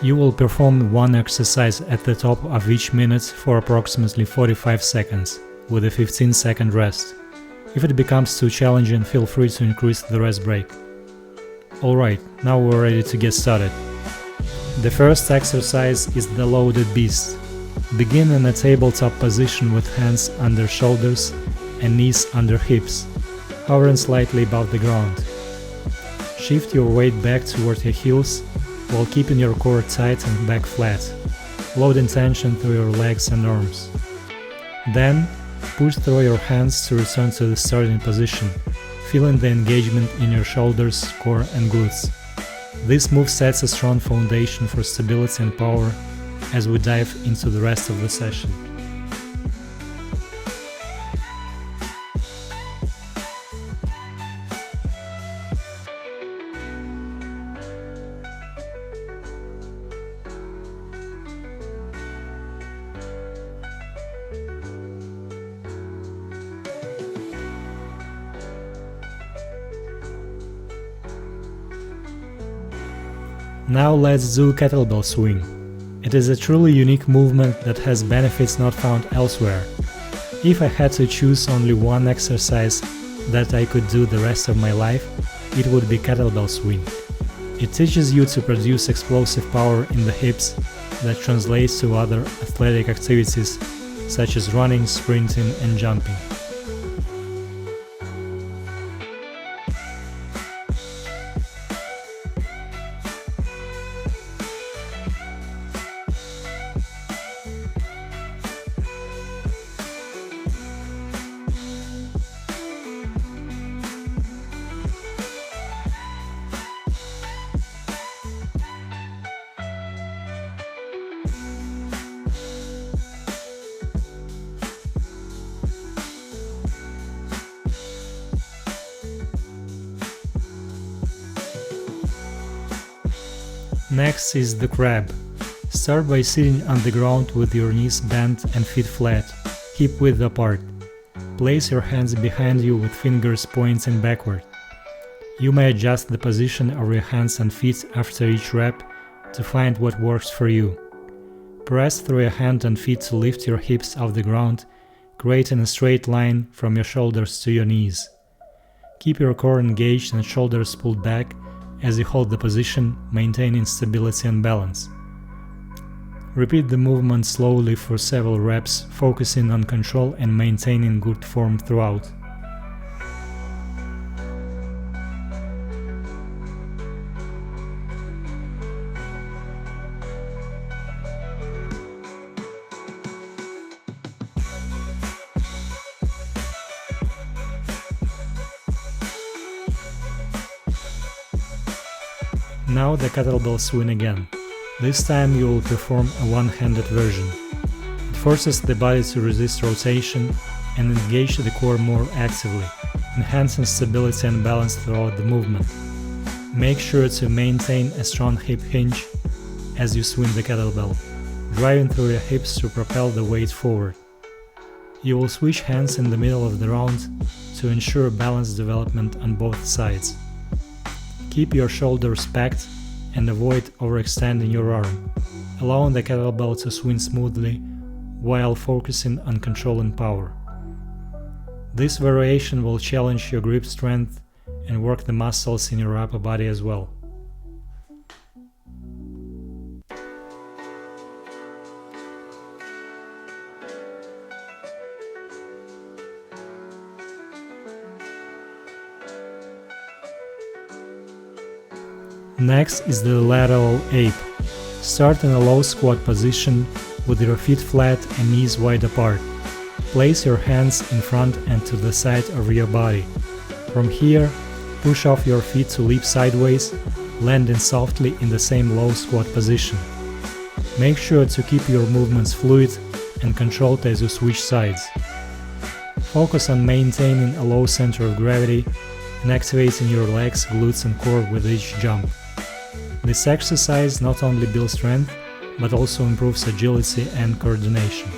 You will perform one exercise at the top of each minute for approximately 45 seconds, with a 15-second rest. If it becomes too challenging, feel free to increase the rest break. Alright, now we're ready to get started. The first exercise is the loaded beast. Begin in a tabletop position with hands under shoulders and knees under hips, hovering slightly above the ground. Shift your weight back toward your heels while keeping your core tight and back flat, loading tension through your legs and arms. Then, push through your hands to return to the starting position, feeling the engagement in your shoulders, core and glutes. This move sets a strong foundation for stability and power as we dive into the rest of the session. Now let's do Kettlebell Swing. It is a truly unique movement that has benefits not found elsewhere. If I had to choose only one exercise that I could do the rest of my life, it would be Kettlebell Swing. It teaches you to produce explosive power in the hips that translates to other athletic activities such as running, sprinting and jumping. Next is the crab. Start by sitting on the ground with your knees bent and feet flat, hip width apart. Place your hands behind you with fingers pointing backward. You may adjust the position of your hands and feet after each rep to find what works for you. Press through your hand and feet to lift your hips off the ground, creating a straight line from your shoulders to your knees. Keep your core engaged and shoulders pulled back as you hold the position, maintaining stability and balance. Repeat the movement slowly for several reps, focusing on control and maintaining good form throughout. Now the kettlebell swing again. This time you will perform a one-handed version. It forces the body to resist rotation and engage the core more actively, enhancing stability and balance throughout the movement. Make sure to maintain a strong hip hinge as you swing the kettlebell, driving through your hips to propel the weight forward. You will switch hands in the middle of the round to ensure balanced development on both sides. Keep your shoulders packed and avoid overextending your arm, allowing the kettlebell to swing smoothly while focusing on control and power. This variation will challenge your grip strength and work the muscles in your upper body as well. Next is the Lateral Ape. Start in a low squat position with your feet flat and knees wide apart. Place your hands in front and to the side of your body. From here, push off your feet to leap sideways, landing softly in the same low squat position. Make sure to keep your movements fluid and controlled as you switch sides. Focus on maintaining a low center of gravity and activating your legs, glutes and core with each jump. This exercise not only builds strength, but also improves agility and coordination.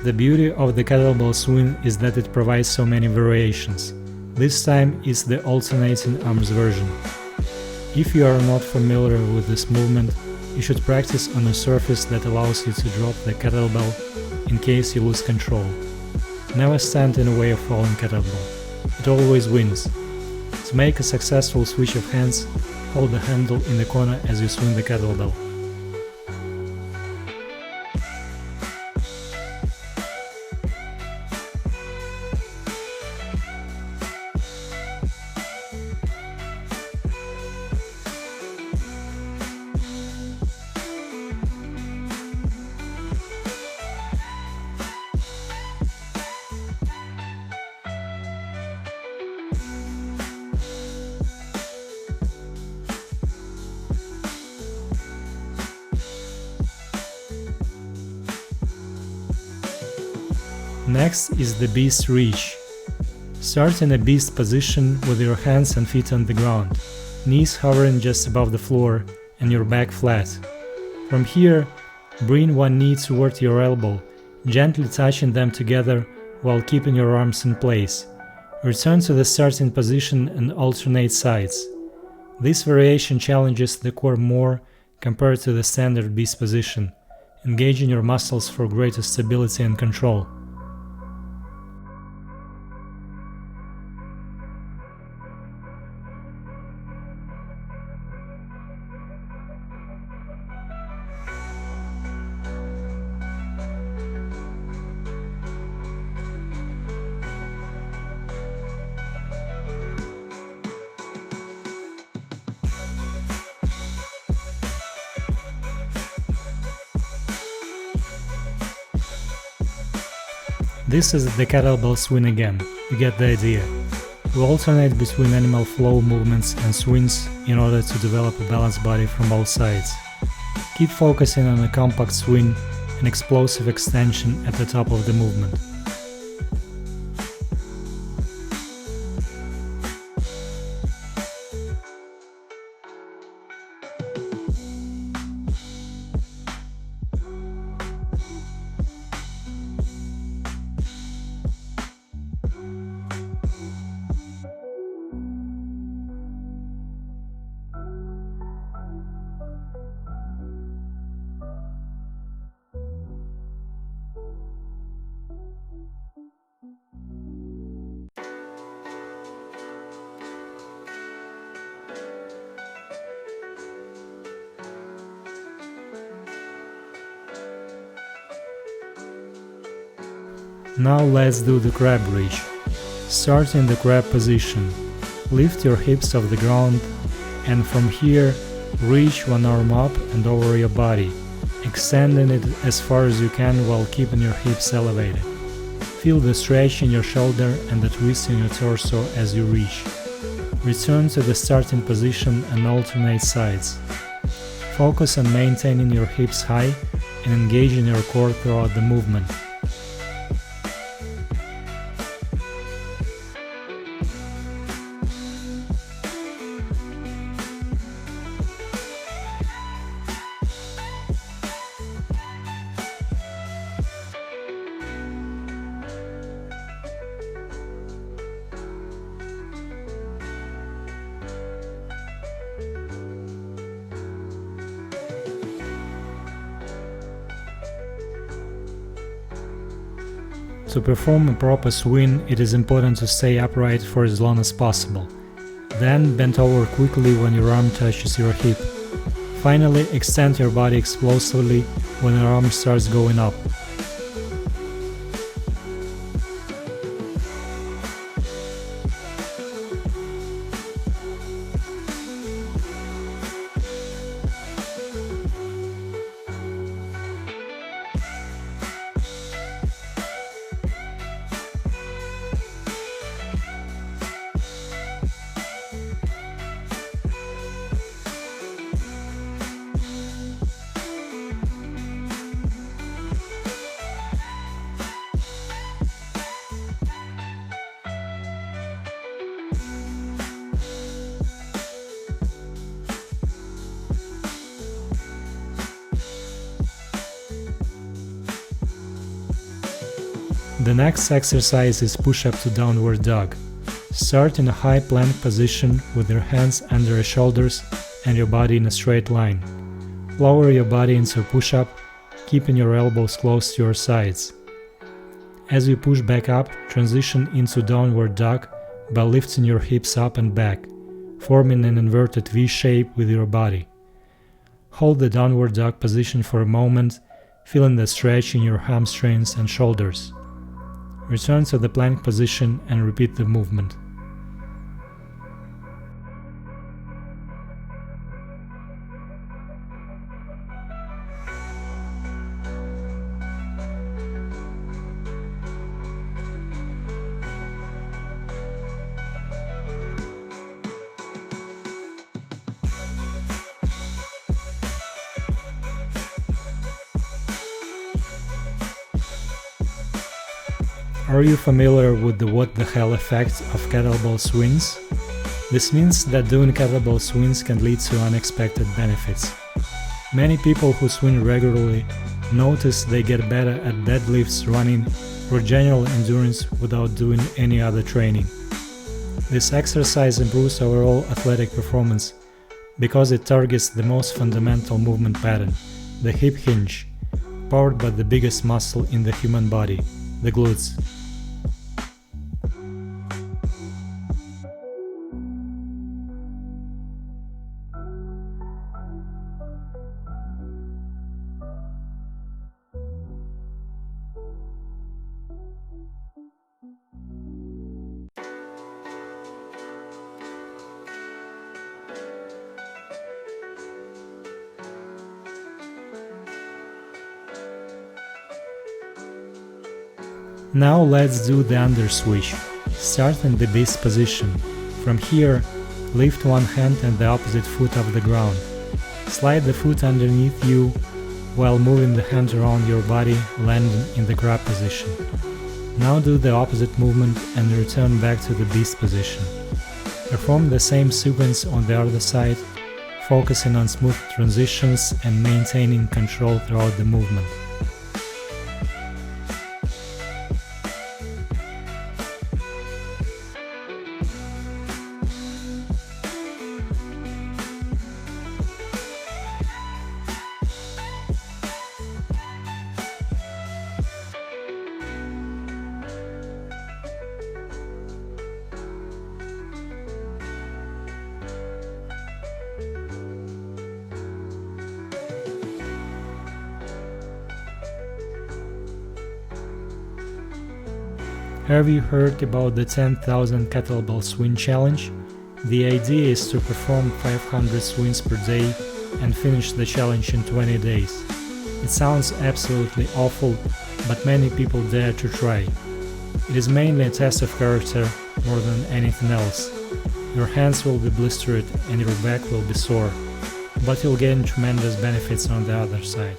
The beauty of the kettlebell swing is that it provides so many variations. This time is the alternating arms version. If you are not familiar with this movement, you should practice on a surface that allows you to drop the kettlebell in case you lose control. Never stand in the way of falling kettlebell. It always wins. To make a successful switch of hands, hold the handle in the corner as you swing the kettlebell. Next is the beast reach. Start in a beast position with your hands and feet on the ground, knees hovering just above the floor and your back flat. From here, bring one knee toward your elbow, gently touching them together while keeping your arms in place. Return to the starting position and alternate sides. This variation challenges the core more compared to the standard beast position, engaging your muscles for greater stability and control. This is the kettlebell swing again, you get the idea. We alternate between animal flow movements and swings in order to develop a balanced body from all sides. Keep focusing on a compact swing and explosive extension at the top of the movement. Now let's do the crab reach. Start in the crab position. Lift your hips off the ground and from here reach one arm up and over your body, extending it as far as you can while keeping your hips elevated. Feel the stretch in your shoulder and the twist in your torso as you reach. Return to the starting position and alternate sides. Focus on maintaining your hips high and engaging your core throughout the movement. To perform a proper swing, it is important to stay upright for as long as possible. Then bend over quickly when your arm touches your hip. Finally, extend your body explosively when your arm starts going up. The next exercise is push-up to downward dog. Start in a high plank position with your hands under your shoulders and your body in a straight line. Lower your body into a push-up, keeping your elbows close to your sides. As you push back up, transition into downward dog by lifting your hips up and back, forming an inverted V shape with your body. Hold the downward dog position for a moment, feeling the stretch in your hamstrings and shoulders. Return to the plank position and repeat the movement. Are you familiar with the what the hell effect of kettlebell swings? This means that doing kettlebell swings can lead to unexpected benefits. Many people who swing regularly notice they get better at deadlifts, running, or general endurance without doing any other training. This exercise improves overall athletic performance because it targets the most fundamental movement pattern, the hip hinge, powered by the biggest muscle in the human body, the glutes. Now let's do the Underswitch. Start in the beast position. From here, lift one hand and the opposite foot off the ground. Slide the foot underneath you while moving the hand around your body, landing in the crab position. Now do the opposite movement and return back to the beast position. Perform the same sequence on the other side, focusing on smooth transitions and maintaining control throughout the movement. Have you heard about the 10,000 kettlebell swing challenge? The idea is to perform 500 swings per day and finish the challenge in 20 days. It sounds absolutely awful, but many people dare to try. It is mainly a test of character more than anything else. Your hands will be blistered and your back will be sore, but you'll gain tremendous benefits on the other side.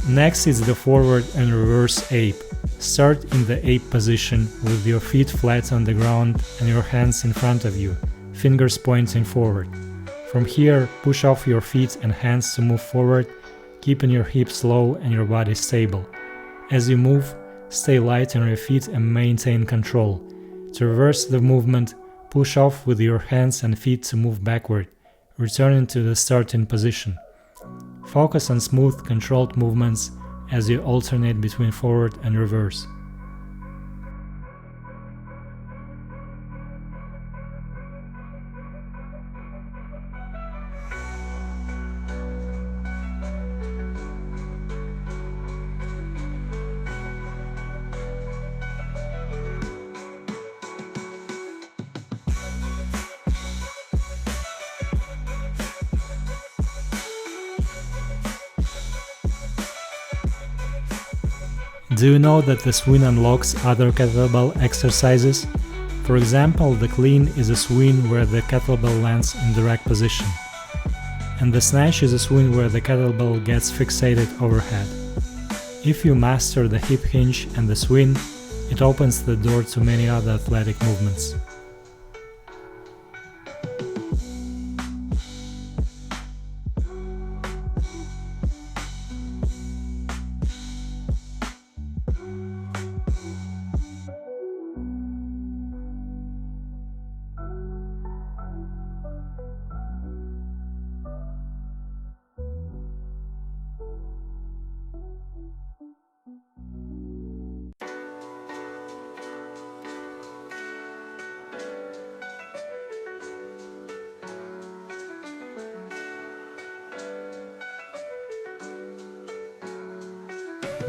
Next is the forward and reverse ape. Start in the ape position with your feet flat on the ground and your hands in front of you, fingers pointing forward. From here, push off your feet and hands to move forward, keeping your hips low and your body stable. As you move, stay light on your feet and maintain control. To reverse the movement, push off with your hands and feet to move backward, returning to the starting position. Focus on smooth, controlled movements as you alternate between forward and reverse. Do you know that the swing unlocks other kettlebell exercises? For example, the clean is a swing where the kettlebell lands in the rack position, and the snatch is a swing where the kettlebell gets fixated overhead. If you master the hip hinge and the swing, it opens the door to many other athletic movements.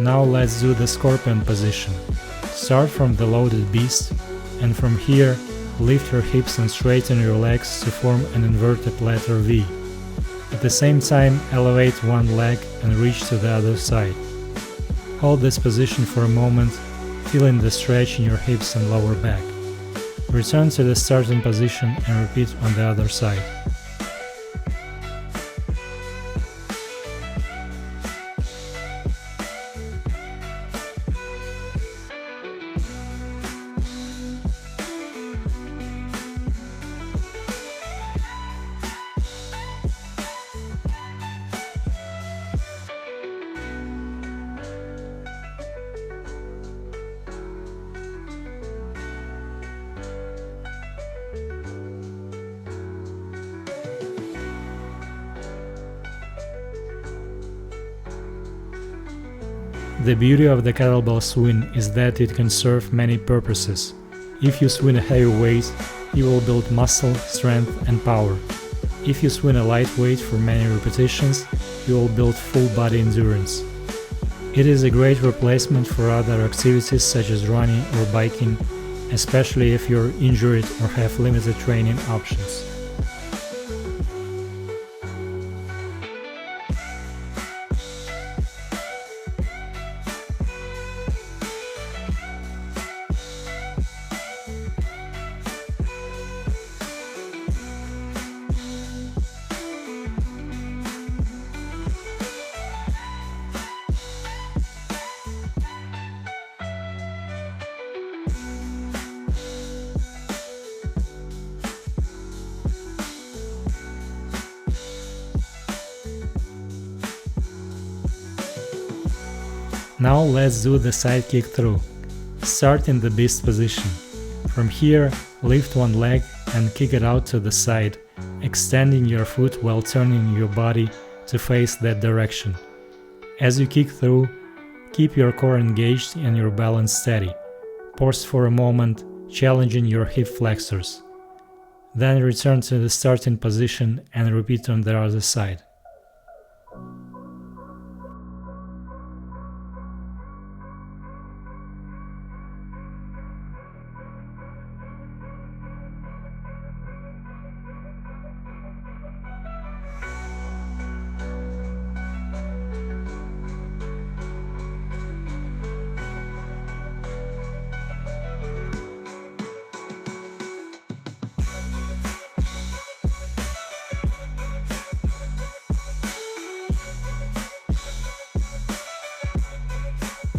Now let's do the scorpion position. Start from the loaded beast, and from here lift your hips and straighten your legs to form an inverted letter V. At the same time, elevate one leg and reach to the other side. Hold this position for a moment, feeling the stretch in your hips and lower back. Return to the starting position and repeat on the other side. The beauty of the kettlebell swing is that it can serve many purposes. If you swing a heavy weight, you will build muscle, strength and power. If you swing a light weight for many repetitions, you will build full body endurance. It is a great replacement for other activities such as running or biking, especially if you're injured or have limited training options. Now let's do the side kick through. Start in the beast position. From here, lift one leg and kick it out to the side, extending your foot while turning your body to face that direction. As you kick through, keep your core engaged and your balance steady. Pause for a moment, challenging your hip flexors. Then return to the starting position and repeat on the other side.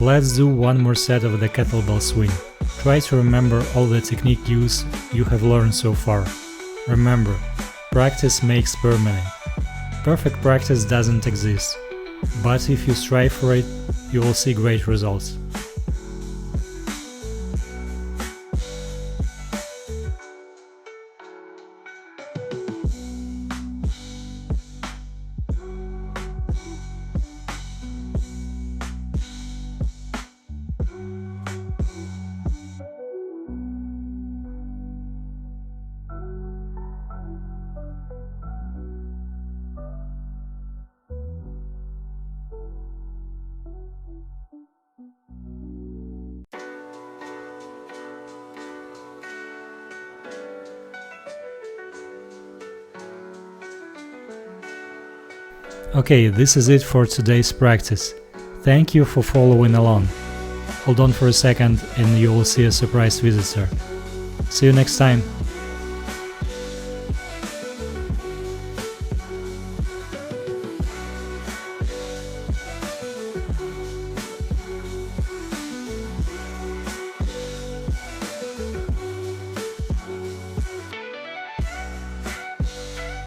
Let's do one more set of the kettlebell swing. Try to remember all the technique cues you have learned so far. Remember, practice makes permanent. Perfect practice doesn't exist, but if you strive for it, you will see great results. Okay, this is it for today's practice. Thank you for following along. Hold on for a second and you will see a surprise visitor. See you next time.